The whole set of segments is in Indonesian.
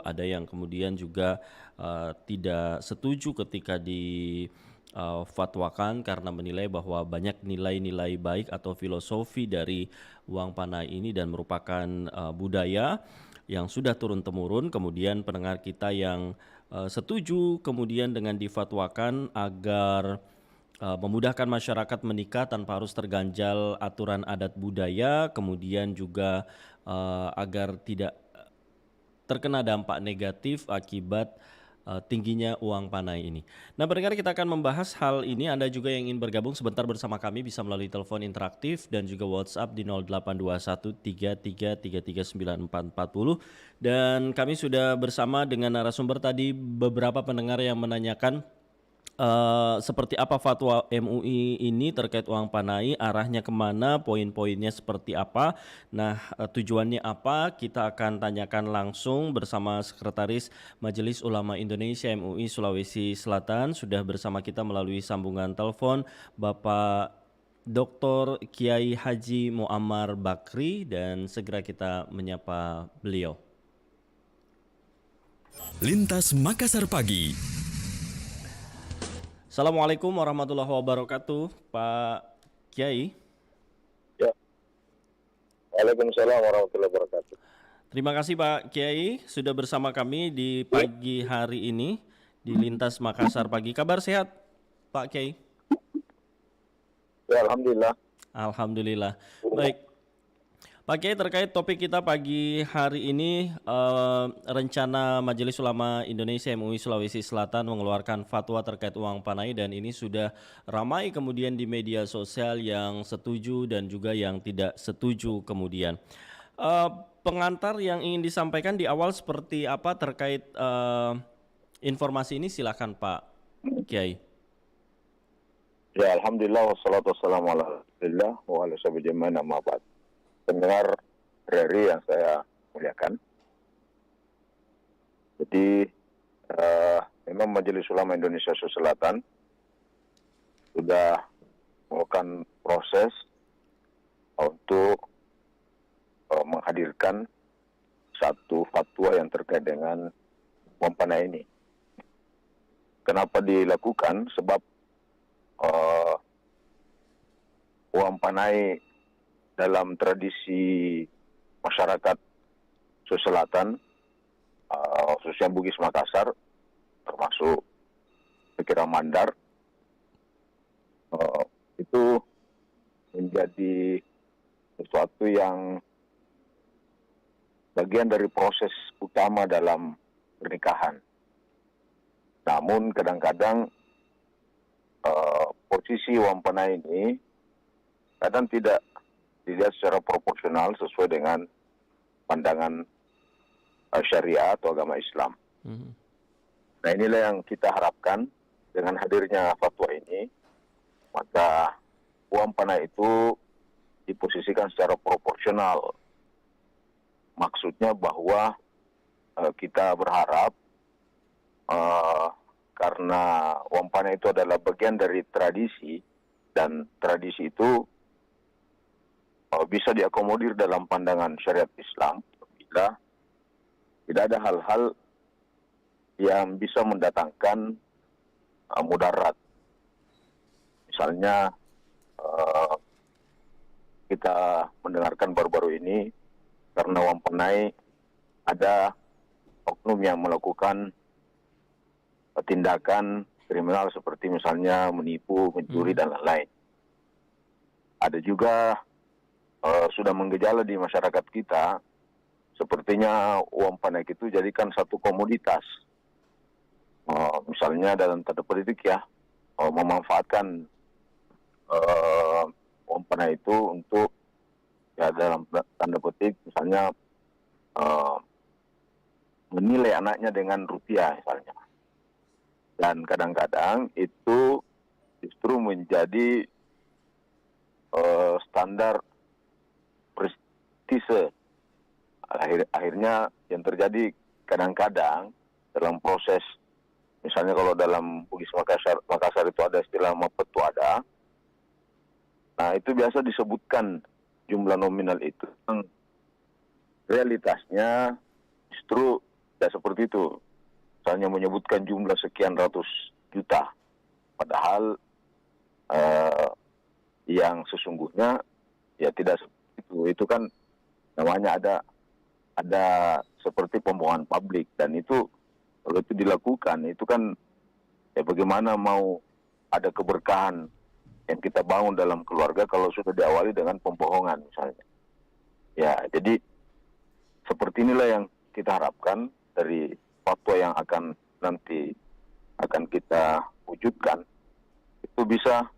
ada yang kemudian juga tidak setuju ketika difatwakan karena menilai bahwa banyak nilai-nilai baik atau filosofi dari uang panai ini dan merupakan budaya yang sudah turun-temurun. Kemudian pendengar kita yang setuju kemudian dengan difatwakan agar memudahkan masyarakat menikah tanpa harus terganjal aturan adat budaya, kemudian juga agar tidak terkena dampak negatif akibat tingginya uang panai ini. Nah, pendengar, kita akan membahas hal ini. Anda juga yang ingin bergabung sebentar bersama kami bisa melalui telepon interaktif dan juga WhatsApp di 0821 33 33 9440. Dan kami sudah bersama dengan narasumber tadi, beberapa pendengar yang menanyakan seperti apa fatwa MUI ini terkait uang panai, arahnya kemana, poin-poinnya seperti apa. Nah, tujuannya apa, kita akan tanyakan langsung bersama Sekretaris Majelis Ulama Indonesia MUI Sulawesi Selatan. Sudah bersama kita melalui sambungan telepon Bapak Dr. Kiai Haji Muammar Bakri, dan segera kita menyapa beliau. Lintas Makassar Pagi. Assalamualaikum warahmatullahi wabarakatuh, Pak Kiai. Ya, Waalaikumsalam warahmatullahi wabarakatuh. Terima kasih Pak Kiai sudah bersama kami di pagi hari ini di Lintas Makassar Pagi. Kabar sehat Pak Kiai? Ya, Alhamdulillah. Alhamdulillah. Baik. Pak Kiai, terkait topik kita pagi hari ini, rencana Majelis Ulama Indonesia MUI Sulawesi Selatan mengeluarkan fatwa terkait uang panai, dan ini sudah ramai kemudian di media sosial yang setuju dan juga yang tidak setuju kemudian. Pengantar yang ingin disampaikan di awal seperti apa terkait informasi ini, silakan Pak Kiai. Ya, Alhamdulillah wassalatu wassalamu ala rasulillah wa ala sahbihi ajma'in, amma ba'd. Pendengar RRI yang saya muliakan. Jadi memang Majelis Ulama Indonesia Sulawesi Selatan sudah melakukan proses untuk menghadirkan satu fatwa yang terkait dengan uang panai ini. Kenapa dilakukan? Sebab uang panai dalam tradisi masyarakat Sulawesi Selatan, khususnya Bugis Makassar, termasuk Pikiran Mandar, itu menjadi sesuatu yang bagian dari proses utama dalam pernikahan. Namun kadang-kadang posisi uang panai ini kadang tidak dilihat secara proporsional sesuai dengan pandangan syariah atau agama Islam. Nah, inilah yang kita harapkan dengan hadirnya fatwa ini, maka uang panai itu diposisikan secara proporsional. Maksudnya bahwa kita berharap karena uang panai itu adalah bagian dari tradisi, dan tradisi itu bisa diakomodir dalam pandangan syariat Islam bila tidak ada hal-hal yang bisa mendatangkan mudarat. Misalnya kita mendengarkan baru-baru ini karena uang panai ada oknum yang melakukan tindakan kriminal seperti misalnya menipu, mencuri dan lain-lain. Ada juga sudah menggejala di masyarakat kita, sepertinya uang panai itu jadikan satu komoditas. Misalnya dalam tanda politik ya, memanfaatkan uang panai itu untuk ya dalam tanda petik misalnya menilai anaknya dengan rupiah misalnya. Dan kadang-kadang itu justru menjadi standar prestise. Akhirnya yang terjadi kadang-kadang dalam proses, misalnya kalau dalam Bugis Makassar itu ada istilah mapetuada. Nah, itu biasa disebutkan jumlah nominal itu. Realitasnya justru Ya seperti itu. Misalnya menyebutkan jumlah sekian ratus juta. Padahal yang sesungguhnya ya tidak seperti itu. Itu kan namanya ada seperti pembohongan publik, dan itu kalau itu dilakukan itu kan ya bagaimana mau ada keberkahan yang kita bangun dalam keluarga kalau sudah diawali dengan pembohongan misalnya. Ya, jadi seperti inilah yang kita harapkan dari fatwa yang nanti akan kita wujudkan, itu bisa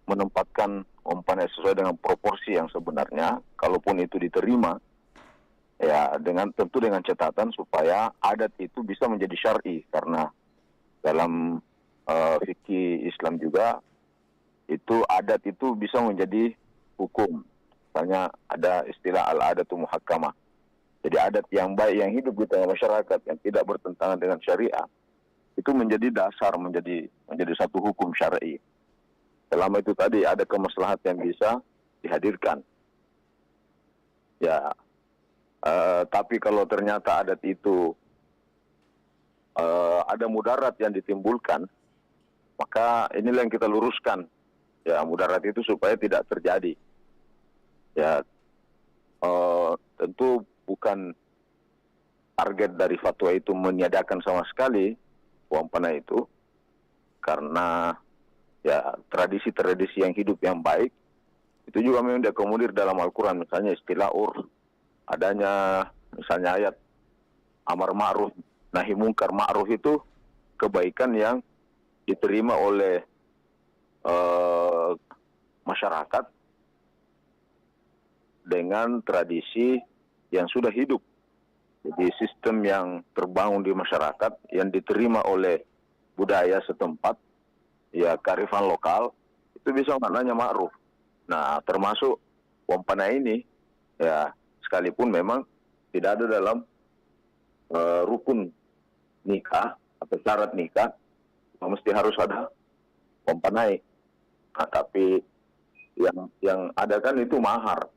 menempatkan umpannya sesuai dengan proporsi yang sebenarnya. Kalaupun itu diterima, ya tentu dengan catatan supaya adat itu bisa menjadi syar'i, karena dalam fikih Islam juga itu adat itu bisa menjadi hukum. Misalnya ada istilah al-adatu muhakkamah. Jadi adat yang baik yang hidup di tengah masyarakat yang tidak bertentangan dengan syariah itu menjadi dasar, menjadi satu hukum syar'i. Selama itu tadi ada kemaslahatan yang bisa dihadirkan. Ya, tapi kalau ternyata adat itu ada mudarat yang ditimbulkan, maka inilah yang kita luruskan. Ya, mudarat itu supaya tidak terjadi. Ya, tentu bukan target dari fatwa itu meniadakan sama sekali uang panai itu, karena ya tradisi-tradisi yang hidup yang baik itu juga memang diakomodir dalam Al-Quran. Misalnya istilah adanya misalnya ayat amar ma'ruf nahi mungkar. Ma'ruf itu kebaikan yang diterima oleh masyarakat dengan tradisi yang sudah hidup. Jadi sistem yang terbangun di masyarakat yang diterima oleh budaya setempat, ya kearifan lokal, itu bisa maknanya ma'ruf. Nah, termasuk uang panai ini, ya sekalipun memang tidak ada dalam rukun nikah atau syarat nikah, mesti harus ada uang panai. Nah, tapi yang ada kan itu mahar.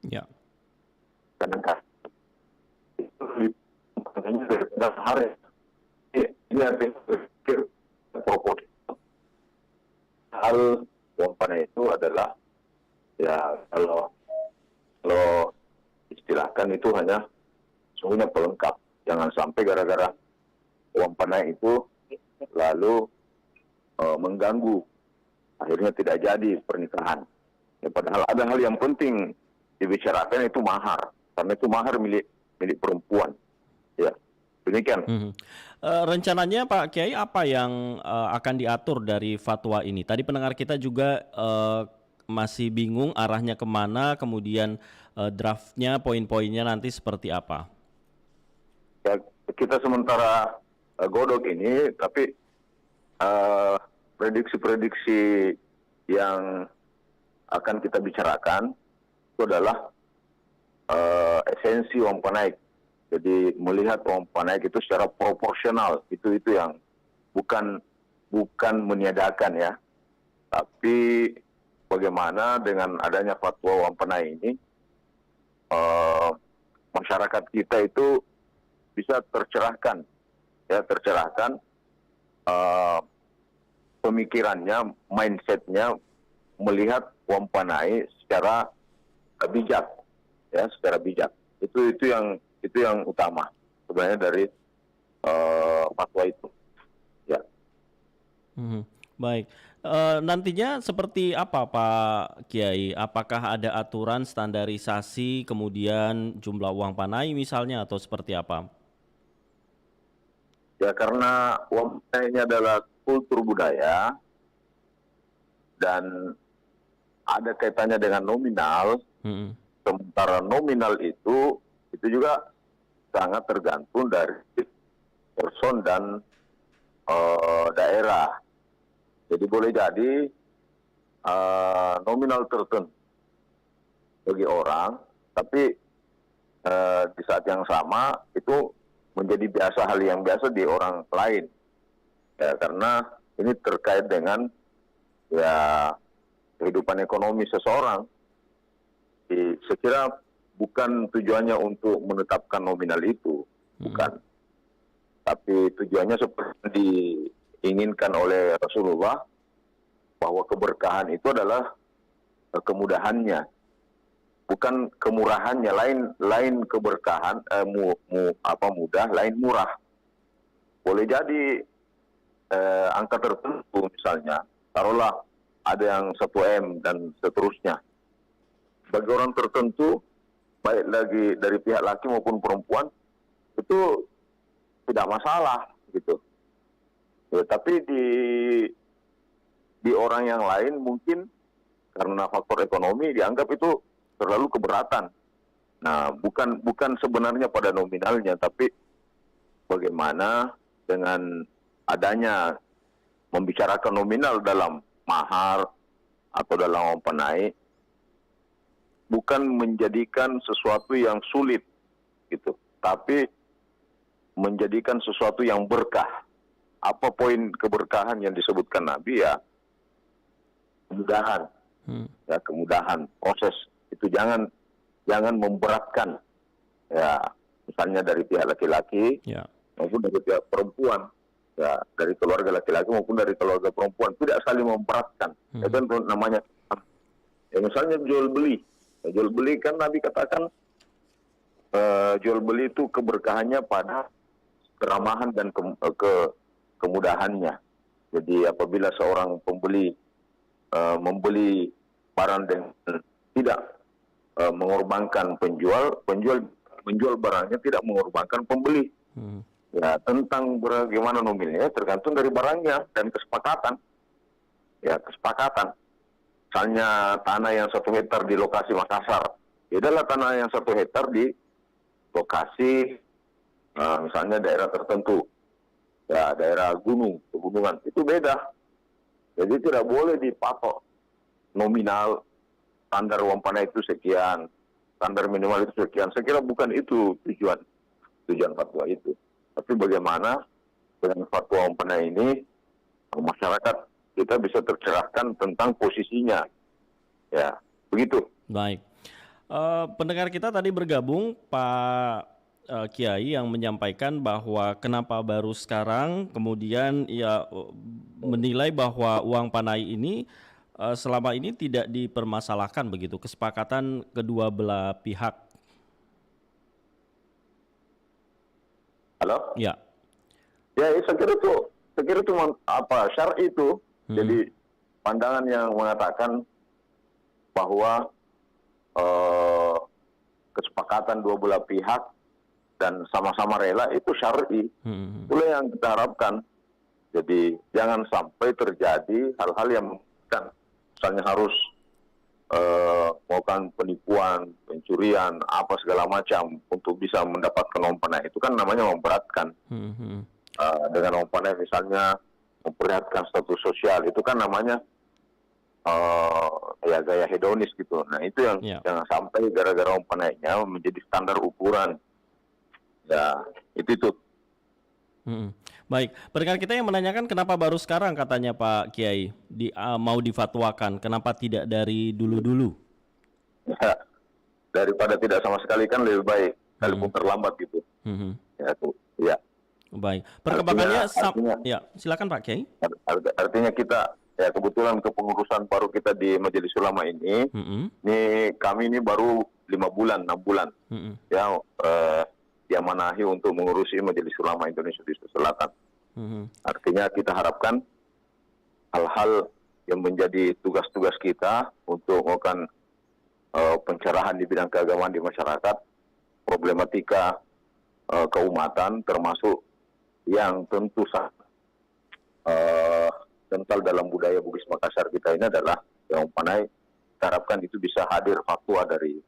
Ya. Kadang-kadang itu makanya dari mahar ya. Ini artinya berpikir proporsi. Hal uang panai itu adalah ya kalau istilahkan itu hanya semuanya pelengkap. Jangan sampai gara-gara uang panai itu lalu mengganggu, akhirnya tidak jadi pernikahan. Ya, padahal ada hal yang penting dibicarakan, itu mahar, karena itu mahar milik perempuan. Ya, demikian. Rencananya Pak Kiai apa yang akan diatur dari fatwa ini? Tadi pendengar kita juga masih bingung arahnya kemana, kemudian draftnya, poin-poinnya nanti seperti apa? Ya, kita sementara godok ini, tapi prediksi-prediksi yang akan kita bicarakan itu adalah esensi uang panai. Jadi melihat uang panai itu secara proporsional, itu yang bukan meniadakan ya, tapi bagaimana dengan adanya fatwa uang panai ini masyarakat kita itu bisa tercerahkan pemikirannya, mindsetnya melihat uang panai secara bijak, ya secara bijak. Itu yang utama sebenarnya dari fatwa itu. Ya. Baik. Nantinya seperti apa Pak Kiai? Apakah ada aturan standarisasi kemudian jumlah uang panai misalnya atau seperti apa? Ya, karena uang panai ini adalah kultur budaya dan ada kaitannya dengan nominal. Sementara nominal itu juga sangat tergantung dari person dan daerah. Jadi boleh jadi nominal tertentu bagi orang, tapi di saat yang sama itu menjadi biasa, hal yang biasa di orang lain. Ya, karena ini terkait dengan ya kehidupan ekonomi seseorang. Saya kira bukan tujuannya untuk menetapkan nominal itu, bukan. Tapi tujuannya seperti diinginkan oleh Rasulullah, bahwa keberkahan itu adalah kemudahannya, bukan kemurahannya. Lain keberkahan, mudah, lain murah. Boleh jadi angka tertentu, misalnya taruhlah ada yang 1 M dan seterusnya. Bagi orang tertentu, baik lagi dari pihak laki maupun perempuan, itu tidak masalah gitu. Ya, tapi di orang yang lain mungkin karena faktor ekonomi dianggap itu terlalu keberatan. Nah, bukan sebenarnya pada nominalnya, tapi bagaimana dengan adanya membicarakan nominal dalam mahar atau dalam uang panai, bukan menjadikan sesuatu yang sulit gitu, tapi menjadikan sesuatu yang berkah. Apa poin keberkahan yang disebutkan Nabi? Ya, kemudahan. Ya, kemudahan proses itu, jangan memberatkan. Ya, misalnya dari pihak laki-laki maupun dari pihak perempuan. Ya, dari keluarga laki-laki maupun dari keluarga perempuan, tidak saling memberatkan. Itu namanya ya, misalnya jual beli. Ya, jual beli kan Nabi katakan jual beli itu keberkahannya pada keramahan dan kemudahannya. Jadi apabila seorang pembeli membeli barang dengan tidak mengorbankan penjual menjual barangnya tidak mengorbankan pembeli. Ya, tentang bagaimana nominalnya tergantung dari barangnya dan kesepakatan. Ya, kesepakatan. Misalnya tanah yang 1 hektar di lokasi Makassar, bedalah tanah yang 1 hektar di lokasi misalnya daerah tertentu, ya daerah pegunungan, itu beda. Jadi tidak boleh dipatok nominal, standar uang panai itu sekian, standar minimal itu sekian. Saya kira bukan itu tujuan fatwa itu. Tapi bagaimana dengan fatwa uang panai ini masyarakat kita bisa tercerahkan tentang posisinya. Ya, begitu. Baik. Pendengar kita tadi bergabung Pak Kiai yang menyampaikan bahwa kenapa baru sekarang kemudian ia menilai bahwa uang panai ini selama ini tidak dipermasalahkan begitu, kesepakatan kedua belah pihak. Halo? Ya. Ya, saya kira itu syar'i itu. Jadi pandangan yang mengatakan bahwa kesepakatan dua belah pihak dan sama-sama rela itu syar'i. Itulah yang kita harapkan. Jadi jangan sampai terjadi hal-hal yang misalnya harus melakukan penipuan, pencurian, apa segala macam untuk bisa mendapatkan uang panai. Itu kan namanya memberatkan. Dengan uang panai misalnya memperlihatkan status sosial, itu kan namanya ya gaya hedonis gitu. Nah, itu yang jangan sampai gara-gara uang panainya menjadi standar ukuran. Ya, itu. Baik, pendengar kita yang menanyakan kenapa baru sekarang katanya Pak Kiai mau difatwakan, kenapa tidak dari dulu-dulu? Ya, daripada tidak sama sekali kan lebih baik, kalaupun terlambat gitu. Ya, itu. Ya. Baik, perkembangannya ya, silakan Pak Kiai. Artinya kita ya kebetulan kepengurusan baru kita di Majelis Ulama ini, kami ini baru 6 bulan, ya diamanahi untuk mengurusi Majelis Ulama Indonesia di Selatan. Artinya kita harapkan hal-hal yang menjadi tugas-tugas kita untuk melakukan pencerahan di bidang keagamaan di masyarakat, problematika keumatan, termasuk yang tentu sangat kental dalam budaya Bugis Makassar kita ini adalah yang panai. Kita harapkan itu bisa hadir fatwa dari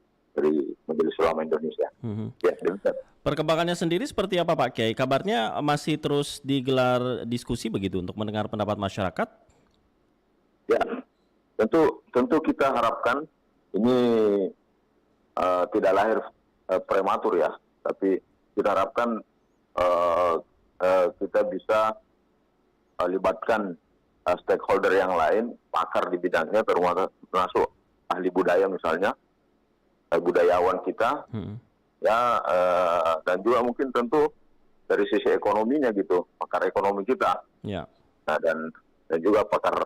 Majelis Ulama Indonesia. Ya, demikian. Perkembangannya sendiri seperti apa Pak Kiai? Kabarnya masih terus digelar diskusi begitu untuk mendengar pendapat masyarakat? Ya, tentu kita harapkan ini tidak lahir prematur ya, tapi kita harapkan kita bisa libatkan stakeholder yang lain, pakar di bidangnya, termasuk ahli budaya misalnya, budayawan kita, ya, dan juga mungkin tentu dari sisi ekonominya gitu, pakar ekonomi kita, Ya. nah, dan juga pakar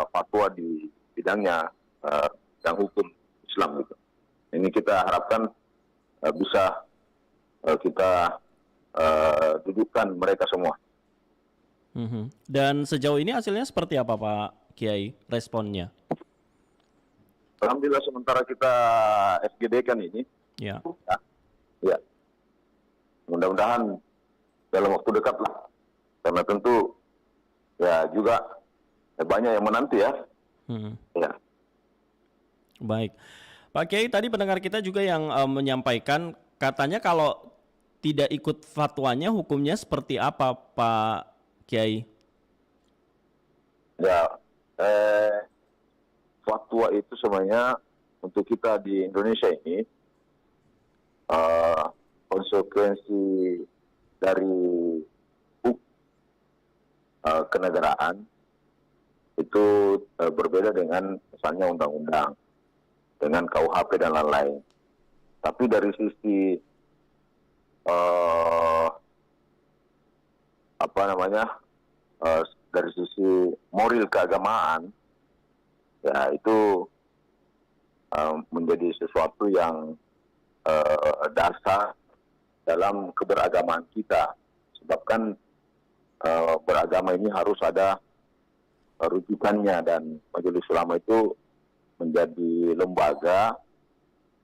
fatwa di bidangnya, yang hukum Islam gitu. Ini kita harapkan bisa kita dudukkan mereka semua. Dan sejauh ini hasilnya seperti apa Pak Kiai responnya? Alhamdulillah sementara kita FGD kan ini, Ya. ya, mudah-mudahan dalam waktu dekat lah, karena tentu ya juga banyak yang menanti ya. Ya. Baik, Pak Kiai, tadi pendengar kita juga yang menyampaikan katanya kalau tidak ikut fatwanya hukumnya seperti apa Pak Kiai? Ya, fatwa itu sebenarnya untuk kita di Indonesia ini konsekuensi dari kenegaraan itu berbeda dengan misalnya undang-undang, dengan KUHP dan lain-lain. Tapi dari sisi dari sisi moral keagamaan, ya itu menjadi sesuatu yang dasar dalam keberagamaan kita. Sebab kan beragama ini harus ada rujukannya, dan Majelis Ulama itu menjadi lembaga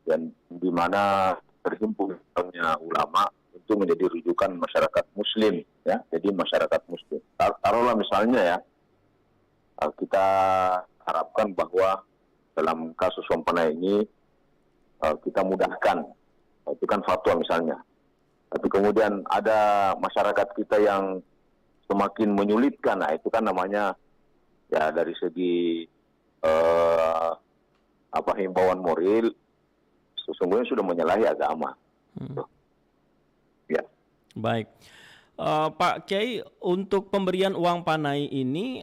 dan di mana terhimpunnya ulama itu menjadi rujukan masyarakat Muslim, ya. Jadi masyarakat Muslim. Taruhlah misalnya ya, kita harapkan bahwa dalam kasus Wampana ini kita mudahkan, itu kan fatwa misalnya. Tapi kemudian ada masyarakat kita yang semakin menyulitkan, nah itu kan namanya ya dari segi himbauan moral sesungguhnya sudah menyalahi agama. Ya. Baik, Pak Kiai, untuk pemberian uang panai ini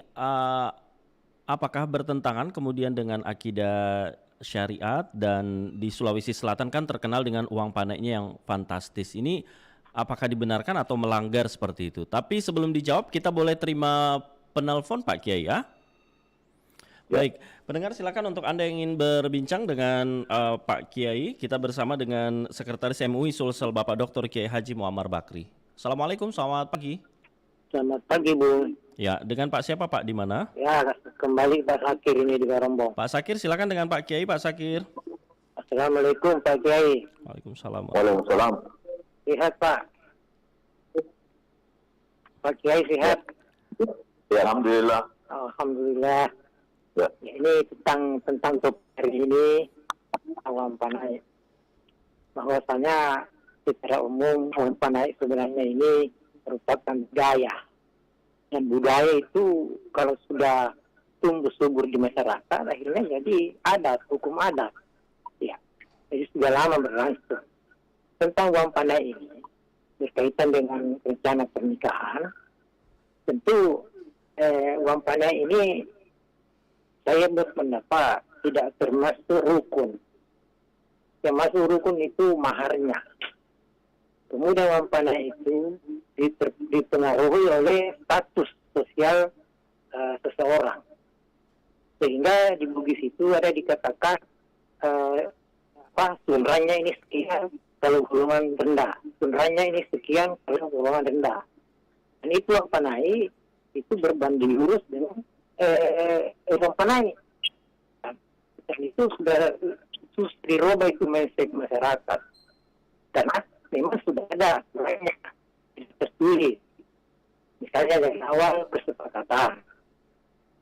apakah bertentangan kemudian dengan akidah syariat? Dan di Sulawesi Selatan kan terkenal dengan uang panainya yang fantastis. Ini apakah dibenarkan atau melanggar seperti itu? Tapi sebelum dijawab kita boleh terima penelpon Pak Kiai ya? Baik, pendengar silakan untuk Anda yang ingin berbincang dengan Pak Kiai. Kita bersama dengan Sekretaris MUI Sulsel Bapak Dr. Kiai Haji Muammar Bakri. Assalamualaikum, selamat pagi. Selamat pagi, Bu. Ya, dengan Pak siapa Pak, di mana? Ya, kembali Pak Sakir ini di Barombong. Pak Sakir, silakan dengan Pak Kiai, Pak Sakir. Assalamualaikum Pak Kiai. Waalaikumsalam. Waalaikumsalam. Sehat Pak? Pak Kiai sehat? Ya, alhamdulillah. Alhamdulillah. Ya. Ini tentang topik hari ini, uang panai. Bahwasanya secara umum uang panai sebenarnya ini merupakan budaya. Dan budaya itu kalau sudah tumbuh subur di masyarakat, akhirnya jadi adat, hukum adat. Ya, jadi sudah lama berlangsung. Tentang uang panai ini berkaitan dengan rencana pernikahan, tentu uang panai ini saya berpendapat tidak termasuk rukun. Yang masuk rukun itu maharnya. Kemudian uang panai itu dipengaruhi oleh status sosial seseorang. Sehingga di Bugis itu ada dikatakan sunranya ini sekian kalau golongan rendah. Sunranya ini sekian kalau golongan rendah. Dan itu uang panai itu berbanding lurus dengan uang panai. Dan itu sudah dirubah itu mindset masyarakat. Karena memang sudah ada banyak tertulis. Misalnya dari awal kesepakatan.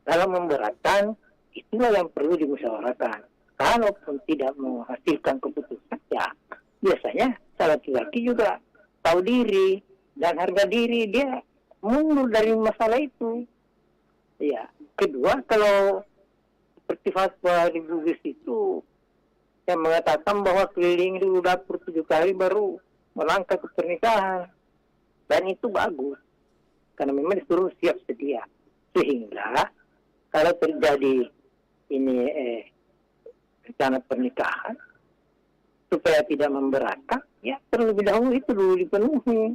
Dalam memberatkan, itulah yang perlu dimusyawarahkan. Kalaupun tidak menghasilkan keputusan, ya biasanya laki-laki juga tahu diri dan harga diri, dia mundur dari masalah itu. Ya, kedua, kalau seperti fatwa di Bugis itu yang mengatakan bahwa keliling di dapur 7 kali baru melangkah ke pernikahan, dan itu bagus karena memang disuruh siap sedia, sehingga kalau terjadi ini rencana pernikahan, supaya tidak memberatkan, ya terlebih dahulu itu dulu dipenuhi.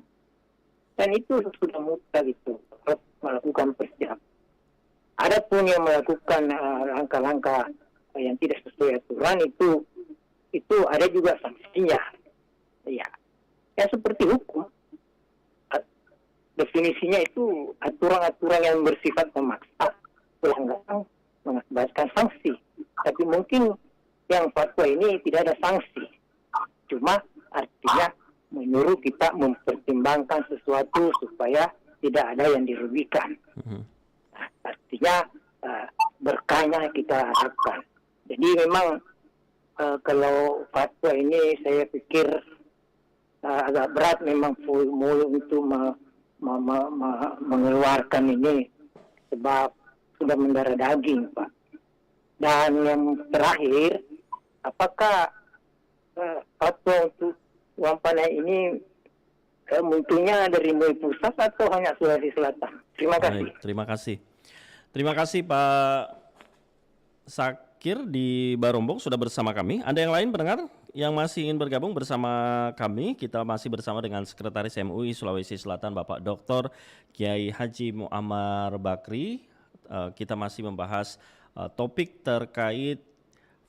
Dan itu sudah mutlak itu harus melakukan persiapan. Adapun yang melakukan langkah-langkah yang tidak sesuai aturan itu ada juga sanksinya. Ya, ya seperti hukum. Definisinya itu aturan-aturan yang bersifat memaksa, pelanggaran mengakibatkan sanksi. Tapi mungkin yang fatwa ini tidak ada sanksi. Cuma artinya menyuruh kita mempertimbangkan sesuatu supaya tidak ada yang dirugikan. Nah, artinya berkahnya kita harapkan. Jadi memang kalau fatwa ini saya pikir agak berat memang mulu untuk mengeluarkan ini sebab sudah mendarah daging, Pak. Dan yang terakhir, apakah fatwa untuk uang panai ini munculnya dari MUI pusat atau hanya Sulawesi Selatan? Terima kasih. Baik, terima kasih. Terima kasih Pak Sakir di Barombong sudah bersama kami. Ada yang lain pendengar yang masih ingin bergabung bersama kami? Kita masih bersama dengan Sekretaris MUI Sulawesi Selatan Bapak Dr. Kiai Haji Muammar Bakri. Kita masih membahas topik terkait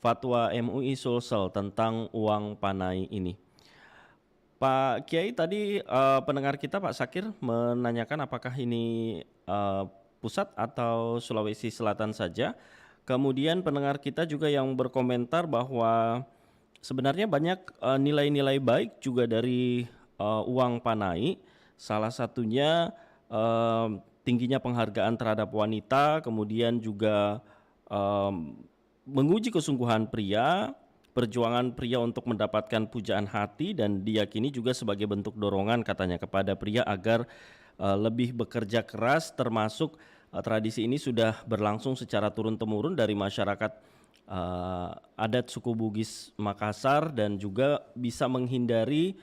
fatwa MUI Sulsel tentang uang panai ini. Pak Kiai, tadi pendengar kita Pak Sakir menanyakan apakah ini pusat atau Sulawesi Selatan saja. Kemudian pendengar kita juga yang berkomentar bahwa sebenarnya banyak nilai-nilai baik juga dari uang panai. Salah satunya tingginya penghargaan terhadap wanita, kemudian juga menguji kesungguhan pria, perjuangan pria untuk mendapatkan pujaan hati, dan diyakini juga sebagai bentuk dorongan katanya kepada pria agar lebih bekerja keras, termasuk tradisi ini sudah berlangsung secara turun-temurun dari masyarakat adat suku Bugis Makassar dan juga bisa menghindari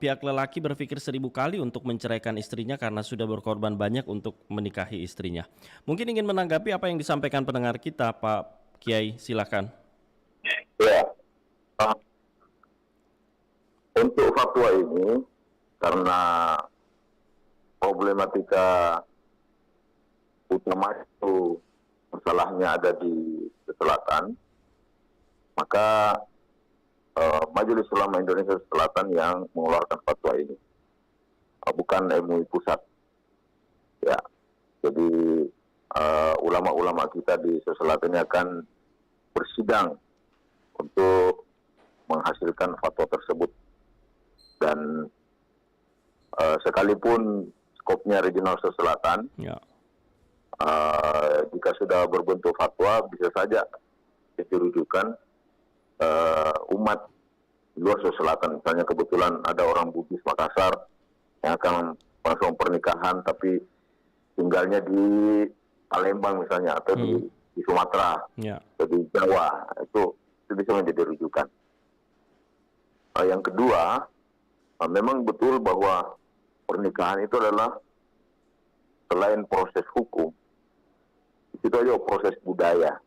pihak lelaki berpikir 1000 kali untuk menceraikan istrinya karena sudah berkorban banyak untuk menikahi istrinya. Mungkin ingin menanggapi apa yang disampaikan pendengar kita, Pak Kiai, silakan. Ya, untuk fatwa ini karena problematika utama itu masalahnya ada di selatan, maka Majelis Ulama Indonesia Selatan yang mengeluarkan fatwa ini, bukan MUI pusat. Ya, jadi ulama-ulama kita di Selatan ini akan bersidang untuk menghasilkan fatwa tersebut, dan sekalipun skopnya regional Selatan, ya. Jika sudah berbentuk fatwa bisa saja dirujukan umat luar Selatan. Misalnya kebetulan ada orang Bugis Makassar yang akan langsung pernikahan tapi tinggalnya di Palembang misalnya atau di Sumatera, atau di Jawa, itu bisa menjadi rujukan. Yang kedua, memang betul bahwa pernikahan itu adalah selain proses hukum, itu juga proses budaya.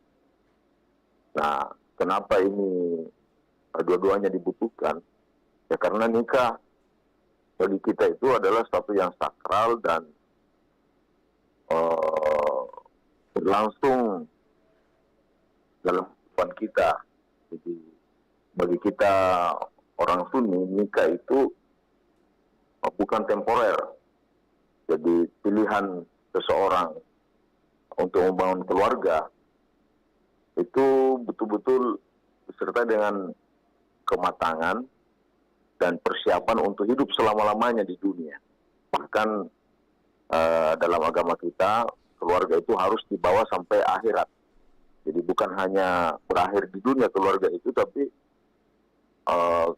Nah, kenapa ini dua-duanya dibutuhkan? Ya karena nikah bagi kita itu adalah sesuatu yang sakral dan berlangsung dalam kehidupan kita. Jadi bagi kita orang Sunni, nikah itu bukan temporer. Jadi pilihan seseorang untuk membangun keluarga itu betul-betul beserta dengan kematangan dan persiapan untuk hidup selama-lamanya di dunia. Bahkan dalam agama kita, keluarga itu harus dibawa sampai akhirat. Jadi bukan hanya berakhir di dunia keluarga itu, tapi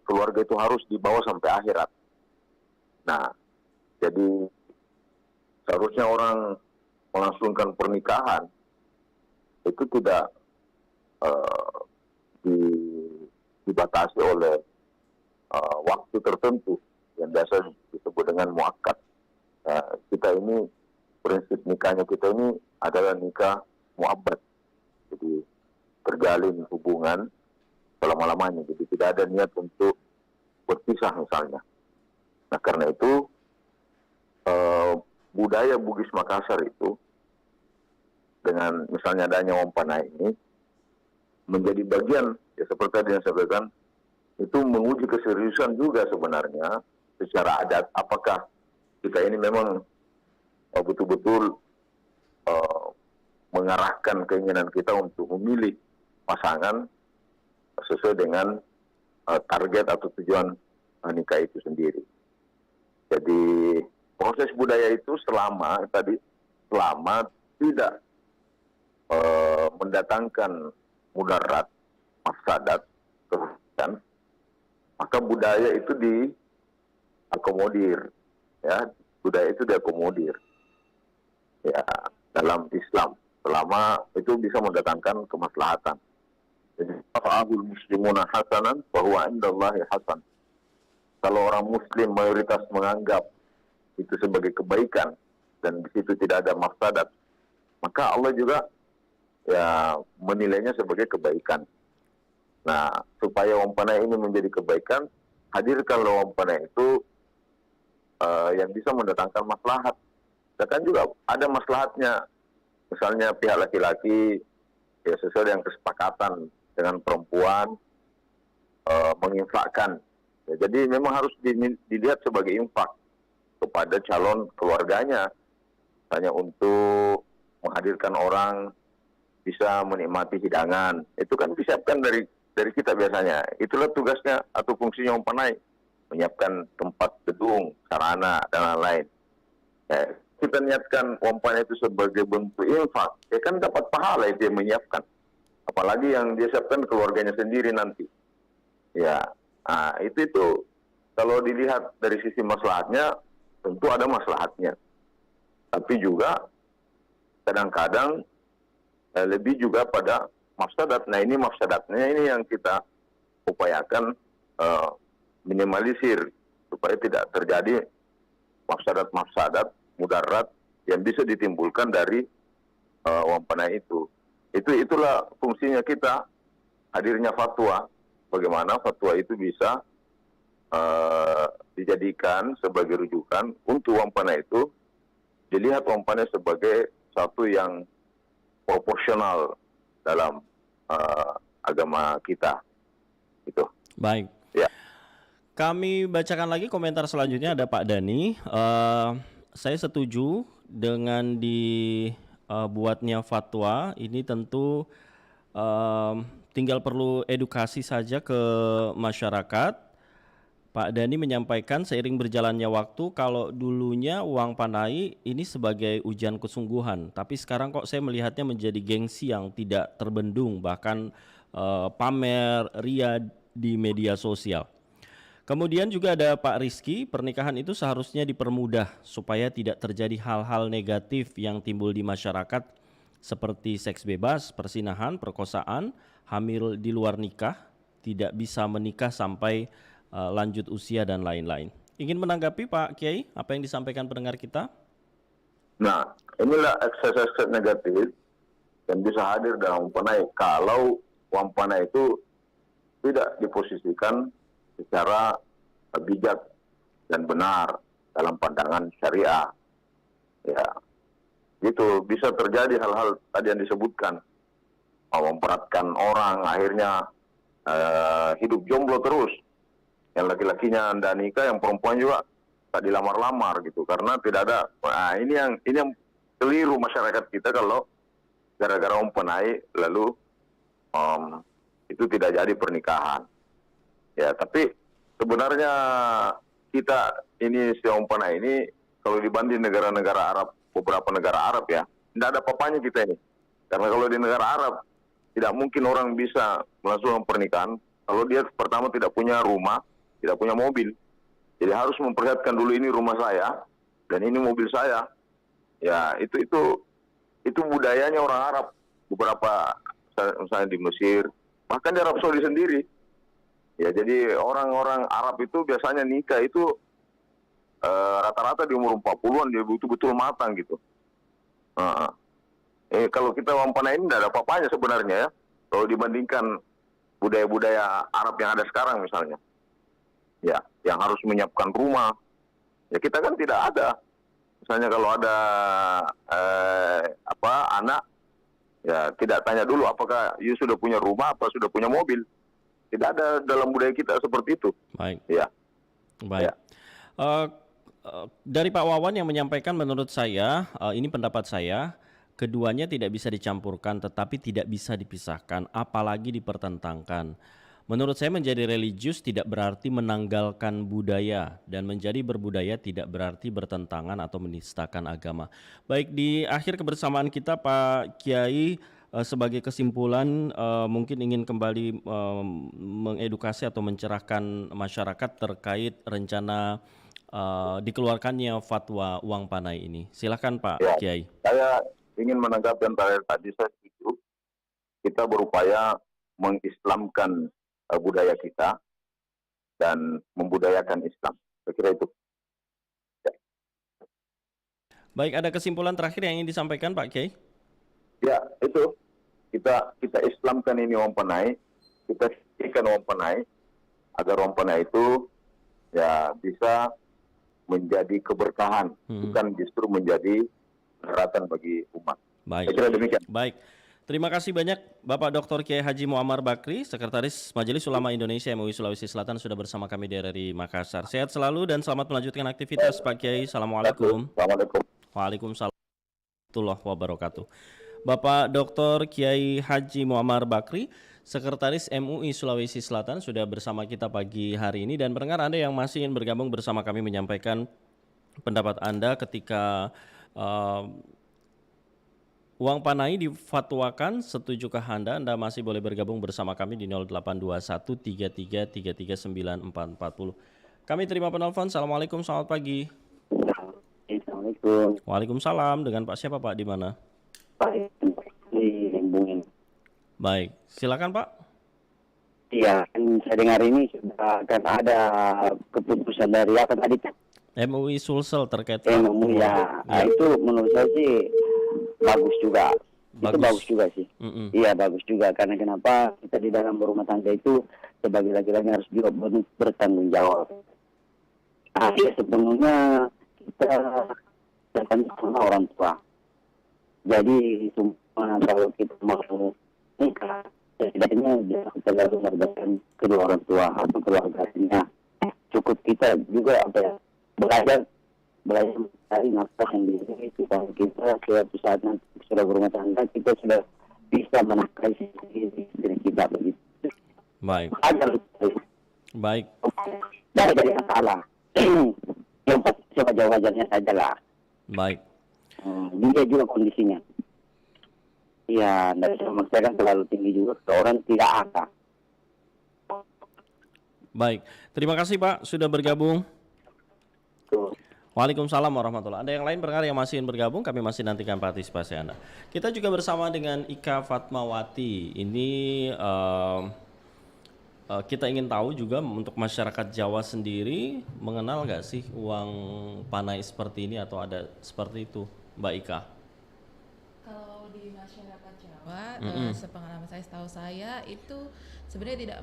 keluarga itu harus dibawa sampai akhirat. Nah, jadi seharusnya orang melangsungkan pernikahan itu tidak dibatasi oleh waktu tertentu yang biasa disebut dengan muakkad. Kita ini prinsip nikahnya kita ini adalah nikah muabbad. Jadi terjalin hubungan selama-lamanya. Jadi tidak ada niat untuk berpisah misalnya. Nah karena itu budaya Bugis Makassar itu dengan misalnya adanya Wong Panai ini menjadi bagian, ya seperti tadi yang saya katakan, itu menguji keseriusan juga sebenarnya secara adat, apakah kita ini memang betul-betul mengarahkan keinginan kita untuk memilih pasangan sesuai dengan target atau tujuan nikah itu sendiri. Jadi proses budaya itu selama tidak mendatangkan mudarat, mafsadat, kerugian, maka budaya itu diakomodir, ya, budaya itu diakomodir, ya, dalam Islam, selama itu bisa mendatangkan kemaslahatan. Jadi, fa'ahul muslimuna hasanan, bahwa indallahi hasan. Kalau orang Muslim mayoritas menganggap itu sebagai kebaikan dan di situ tidak ada mafsadat, maka Allah juga ya menilainya sebagai kebaikan. Nah, supaya Wong Panai ini menjadi kebaikan, hadirkanlah Wong Panai itu yang bisa mendatangkan maslahat. Dan juga ada maslahatnya. Misalnya pihak laki-laki ya sesuai dengan kesepakatan dengan perempuan menginfakkan. Ya, jadi memang harus dilihat sebagai infak kepada calon keluarganya, hanya untuk menghadirkan orang bisa menikmati hidangan. Itu kan disiapkan dari kita biasanya. Itulah tugasnya atau fungsinya Wong Panai, menyiapkan tempat gedung, sarana, dan lain-lain. Ya, kita niatkan Wong Panai itu sebagai bentuk infak, ya kan dapat pahala itu yang menyiapkan. Apalagi yang dia siapkan keluarganya sendiri nanti. Ya, nah, itu kalau dilihat dari sisi maslahatnya, tentu ada maslahatnya. Tapi juga kadang-kadang lebih juga pada mafsadat. Nah ini mafsadatnya ini yang kita upayakan minimalisir supaya tidak terjadi mafsadat mudarat yang bisa ditimbulkan dari Wong Panai itu. Itulah fungsinya kita, hadirnya fatwa, bagaimana fatwa itu bisa dijadikan sebagai rujukan untuk Wong Panai itu, dilihat Wong Panai sebagai satu yang proporsional dalam agama kita. Itu. Baik. Ya. Kami bacakan lagi komentar selanjutnya, ada Pak Dani. Saya setuju dengan dibuatnya fatwa. Ini tentu tinggal perlu edukasi saja ke masyarakat. Pak Dani menyampaikan seiring berjalannya waktu, kalau dulunya Wong Panai ini sebagai ujian kesungguhan, tapi sekarang kok saya melihatnya menjadi gengsi yang tidak terbendung, bahkan pamer, ria di media sosial. Kemudian juga ada Pak Rizky, pernikahan itu seharusnya dipermudah supaya tidak terjadi hal-hal negatif yang timbul di masyarakat seperti seks bebas, persinahan, perkosaan, hamil di luar nikah, tidak bisa menikah sampai lanjut usia dan lain-lain. Ingin menanggapi Pak Kiai apa yang disampaikan pendengar kita? Nah, inilah ekses-ekses negatif yang bisa hadir dalam Wong Panai kalau Wong Panai itu tidak diposisikan secara bijak dan benar dalam pandangan syariah. Ya, itu bisa terjadi hal-hal tadi yang disebutkan, memperatkan orang, akhirnya hidup jomblo terus. Yang laki-lakinya anda nikah, yang perempuan juga tak dilamar-lamar gitu, karena tidak ada. Nah, ini yang keliru masyarakat kita kalau gara-gara Wong Panai lalu itu tidak jadi pernikahan. Ya, tapi sebenarnya kita ini si Wong Panai ini kalau dibanding negara-negara Arab, beberapa negara Arab ya, tidak ada apa-apanya kita ini. Karena kalau di negara Arab tidak mungkin orang bisa melangsungkan pernikahan kalau dia pertama tidak punya rumah, tidak punya mobil. Jadi harus memperlihatkan dulu ini rumah saya dan ini mobil saya. Ya, itu budayanya orang Arab. Beberapa misalnya di Mesir, bahkan di Arab Saudi sendiri. Ya, jadi orang-orang Arab itu biasanya nikah itu rata-rata di umur 40-an, dia betul-betul matang gitu. Kalau kita Wong Panai ini tidak ada apa-apanya sebenarnya ya. Kalau dibandingkan budaya-budaya Arab yang ada sekarang misalnya. Ya, yang harus menyiapkan rumah. Ya kita kan tidak ada. Misalnya kalau ada anak, ya tidak tanya dulu apakah you sudah punya rumah, apa sudah punya mobil. Tidak ada dalam budaya kita seperti itu. Baik. Ya. Baik. Ya. Dari Pak Wawan yang menyampaikan, menurut saya, ini pendapat saya, keduanya tidak bisa dicampurkan tetapi tidak bisa dipisahkan, apalagi dipertentangkan. Menurut saya menjadi religius tidak berarti menanggalkan budaya, dan menjadi berbudaya tidak berarti bertentangan atau menistakan agama. Baik, di akhir kebersamaan kita Pak Kiai, sebagai kesimpulan mungkin ingin kembali mengedukasi atau mencerahkan masyarakat terkait rencana dikeluarkannya fatwa uang panai ini. Silakan Pak Ya, Kiai. saya ingin menanggapi yang tadi saya setuju. Kita berupaya mengislamkan budaya kita dan membudayakan Islam. Saya kira itu. Baik, ada kesimpulan terakhir yang ingin disampaikan Pak Kiai? Ya, itu. Kita Islamkan ini uang panai, kita ikan uang panai, agar uang panai itu ya bisa menjadi keberkahan, bukan justru menjadi daratan bagi umat. Baik. Saya kira demikian. Baik. Terima kasih banyak Bapak Dr. Kiai Haji Muammar Bakri, Sekretaris Majelis Ulama Indonesia MUI Sulawesi Selatan, sudah bersama kami di RRI Makassar. Sehat selalu dan selamat melanjutkan aktivitas Pak Kiai. Assalamualaikum. Assalamualaikum. Waalaikumsalam warahmatullahi wabarakatuh. Bapak Dr. Kiai Haji Muammar Bakri, Sekretaris MUI Sulawesi Selatan, sudah bersama kita pagi hari ini. Dan pendengar Anda yang masih ingin bergabung bersama kami menyampaikan pendapat Anda ketika uang panai difatwakan, setujukah Anda? Anda masih boleh bergabung bersama kami di 0821 33 3440. Kami terima penelpon. Assalamualaikum, selamat pagi. Assalamualaikum. Waalaikumsalam. Dengan Pak siapa Pak? Di mana? Pak, di Lembungin. Baik, silakan Pak. Iya, kan saya dengar ini sudah akan ada keputusan dari apa tadi? MUI Sulsel terkait MUI ya. Nah, itu menurut saya sih bagus juga. Itu bagus juga sih. Iya, bagus juga. Karena kenapa kita di dalam berumah tangga itu sebagai laki-laki harus juga bertanggung jawab. Nah, ya sepenuhnya kita datang sama orang tua. Jadi semua kalau kita mau nikah, setidaknya kita lalu melibatkan kedua orang tua atau keluarganya. Cukup kita juga belajar mencari nafkah sendiri. Supaya kita suatu saat nanti sudah berumah tangga, kita sudah bisa menafkahi sendiri kita begitu. Baik. Baik. Dari yang salah. Yang pasti sewajar-wajarnya saja lah. Baik. Dia juga kondisinya. Ya, dari memaksakan terlalu tinggi juga, orang tidak ada. Baik, terima kasih Pak sudah bergabung. Tuh. Waalaikumsalam warahmatullahi wabarakatuh. Ada yang lain pendengar yang masih ingin bergabung, kami masih nantikan partisipasi Anda. Kita juga bersama dengan Ika Fatmawati. Ini kita ingin tahu juga untuk masyarakat Jawa sendiri, mengenal nggak sih uang panai seperti ini atau ada seperti itu, Mbak Ika? Kalau di masyarakat Jawa, sepengalaman saya, setahu saya itu sebenarnya